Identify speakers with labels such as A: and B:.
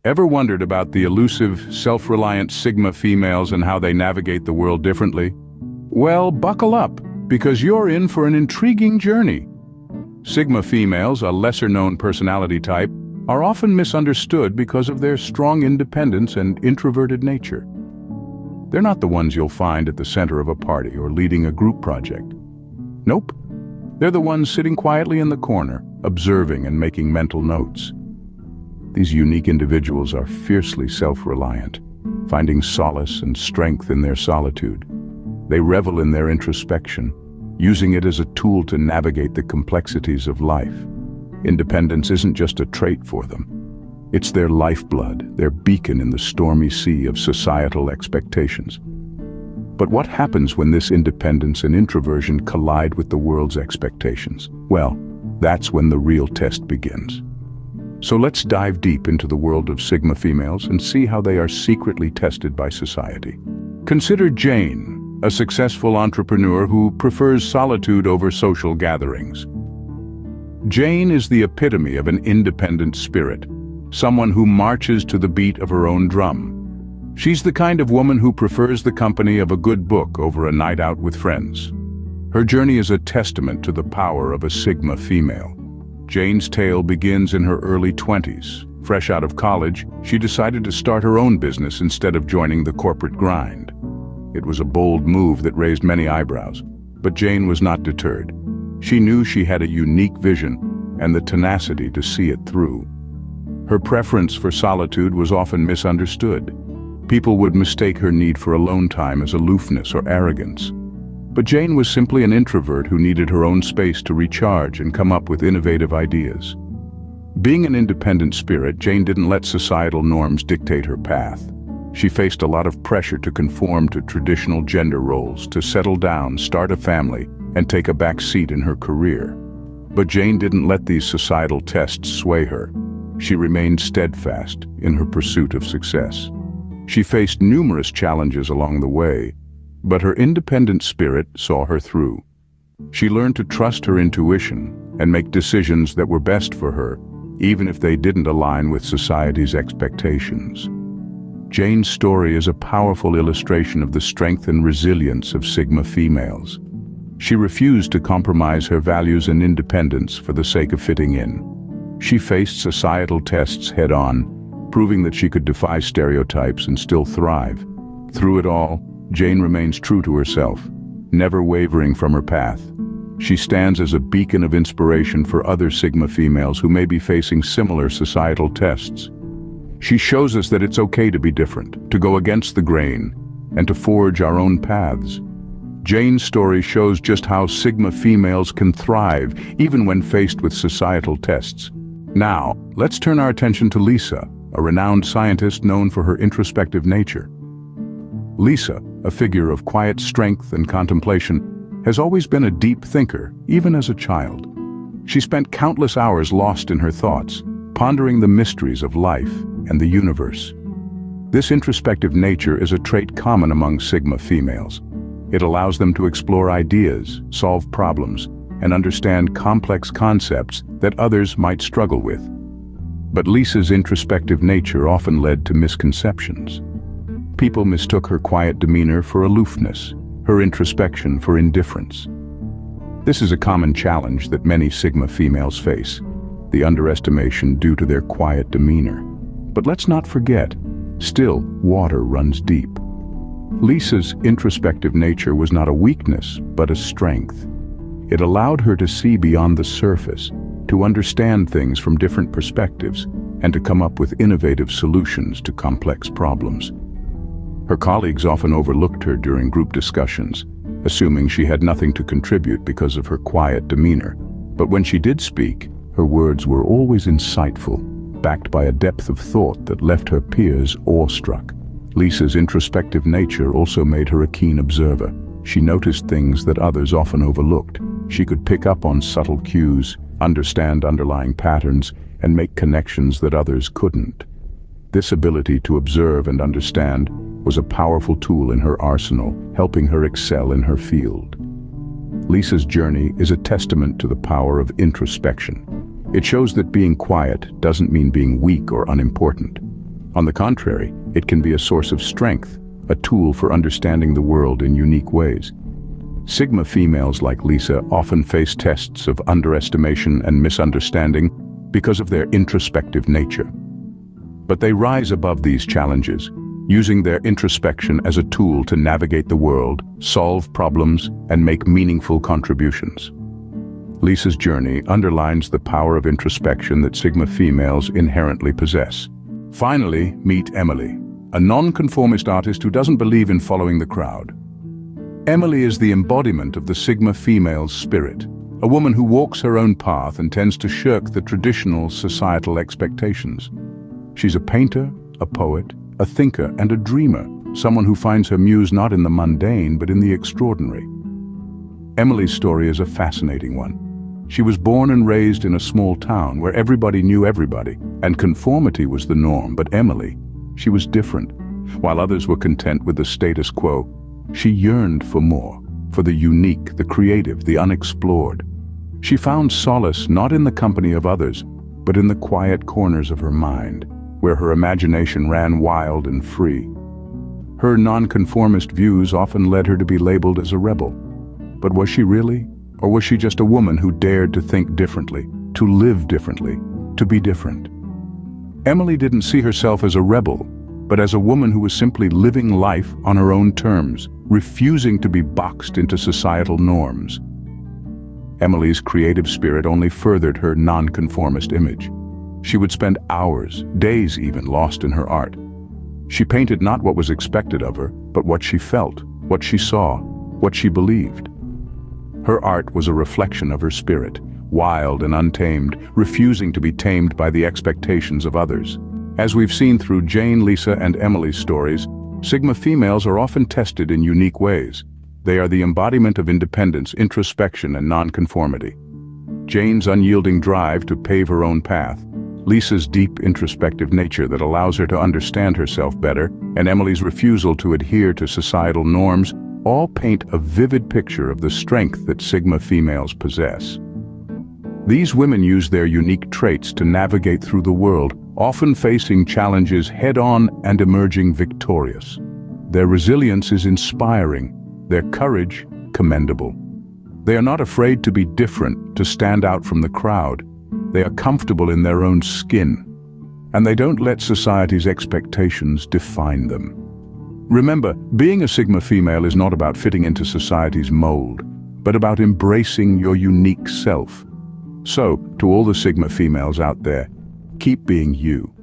A: Ever wondered about the elusive, self-reliant Sigma females and how they navigate the world differently? Well, buckle up, because you're in for an intriguing journey. Sigma females, a lesser-known personality type, are often misunderstood because of their strong independence and introverted nature. They're not the ones you'll find at the center of a party or leading a group project. Nope. They're the ones sitting quietly in the corner, observing and making mental notes. These unique individuals are fiercely self-reliant, finding solace and strength in their solitude. They revel in their introspection, using it as a tool to navigate the complexities of life. Independence isn't just a trait for them. It's their lifeblood, their beacon in the stormy sea of societal expectations. But what happens when this independence and introversion collide with the world's expectations? Well, that's when the real test begins. So let's dive deep into the world of Sigma females and see how they are secretly tested by society. Consider Jane, a successful entrepreneur who prefers solitude over social gatherings. Jane is the epitome of an independent spirit, someone who marches to the beat of her own drum. She's the kind of woman who prefers the company of a good book over a night out with friends. Her journey is a testament to the power of a Sigma female. Jane's tale begins in her early 20s. Fresh out of college, she decided to start her own business instead of joining the corporate grind. It was a bold move that raised many eyebrows, but Jane was not deterred. She knew she had a unique vision and the tenacity to see it through. Her preference for solitude was often misunderstood. People would mistake her need for alone time as aloofness or arrogance. But Jane was simply an introvert who needed her own space to recharge and come up with innovative ideas. Being an independent spirit, Jane didn't let societal norms dictate her path. She faced a lot of pressure to conform to traditional gender roles, to settle down, start a family, and take a back seat in her career. But Jane didn't let these societal tests sway her. She remained steadfast in her pursuit of success. She faced numerous challenges along the way, but her independent spirit saw her through. She learned to trust her intuition and make decisions that were best for her, even if they didn't align with society's expectations. Jane's story is a powerful illustration of the strength and resilience of Sigma females. She refused to compromise her values and independence for the sake of fitting in. She faced societal tests head-on, proving that she could defy stereotypes and still thrive. Through it all, Jane remains true to herself, never wavering from her path. She stands as a beacon of inspiration for other Sigma females who may be facing similar societal tests. She shows us that it's okay to be different, to go against the grain, and to forge our own paths. Jane's story shows just how Sigma females can thrive even when faced with societal tests. Now, let's turn our attention to Lisa, a renowned scientist known for her introspective nature. Lisa, a figure of quiet strength and contemplation, has always been a deep thinker, even as a child. She spent countless hours lost in her thoughts, pondering the mysteries of life and the universe. This introspective nature is a trait common among Sigma females. It allows them to explore ideas, solve problems, and understand complex concepts that others might struggle with. But Lisa's introspective nature often led to misconceptions. People mistook her quiet demeanor for aloofness, her introspection for indifference. This is a common challenge that many Sigma females face, the underestimation due to their quiet demeanor. But let's not forget, still water runs deep. Lisa's introspective nature was not a weakness, but a strength. It allowed her to see beyond the surface, to understand things from different perspectives, and to come up with innovative solutions to complex problems. Her colleagues often overlooked her during group discussions, assuming she had nothing to contribute because of her quiet demeanor. But when she did speak, her words were always insightful, backed by a depth of thought that left her peers awestruck. Lisa's introspective nature also made her a keen observer. She noticed things that others often overlooked. She could pick up on subtle cues, understand underlying patterns, and make connections that others couldn't. This ability to observe and understand was a powerful tool in her arsenal, helping her excel in her field. Lisa's journey is a testament to the power of introspection. It shows that being quiet doesn't mean being weak or unimportant. On the contrary, it can be a source of strength, a tool for understanding the world in unique ways. Sigma females like Lisa often face tests of underestimation and misunderstanding because of their introspective nature. But they rise above these challenges, using their introspection as a tool to navigate the world, solve problems, and make meaningful contributions. Lisa's journey underlines the power of introspection that Sigma females inherently possess. Finally, meet Emily, a nonconformist artist who doesn't believe in following the crowd. Emily is the embodiment of the Sigma female's spirit, a woman who walks her own path and tends to shirk the traditional societal expectations. She's a painter, a poet, a thinker, and a dreamer, someone who finds her muse not in the mundane but in the extraordinary. Emily's story is a fascinating one. She was born and raised in a small town where everybody knew everybody, and conformity was the norm, but Emily, she was different. While others were content with the status quo, she yearned for more, for the unique, the creative, the unexplored. She found solace not in the company of others, but in the quiet corners of her mind, where her imagination ran wild and free. Her nonconformist views often led her to be labeled as a rebel. But was she really? Or was she just a woman who dared to think differently, to live differently, to be different? Emily didn't see herself as a rebel, but as a woman who was simply living life on her own terms, refusing to be boxed into societal norms. Emily's creative spirit only furthered her nonconformist image. She would spend hours, days even, lost in her art. She painted not what was expected of her, but what she felt, what she saw, what she believed. Her art was a reflection of her spirit, wild and untamed, refusing to be tamed by the expectations of others. As we've seen through Jane, Lisa, and Emily's stories, Sigma females are often tested in unique ways. They are the embodiment of independence, introspection, and nonconformity. Jane's unyielding drive to pave her own path, Lisa's deep introspective nature that allows her to understand herself better, and Emily's refusal to adhere to societal norms all paint a vivid picture of the strength that Sigma females possess. These women use their unique traits to navigate through the world, often facing challenges head-on and emerging victorious. Their resilience is inspiring, their courage commendable. They are not afraid to be different, to stand out from the crowd. They are comfortable in their own skin, and they don't let society's expectations define them. Remember, being a Sigma female is not about fitting into society's mold, but about embracing your unique self. So, to all the Sigma females out there, keep being you.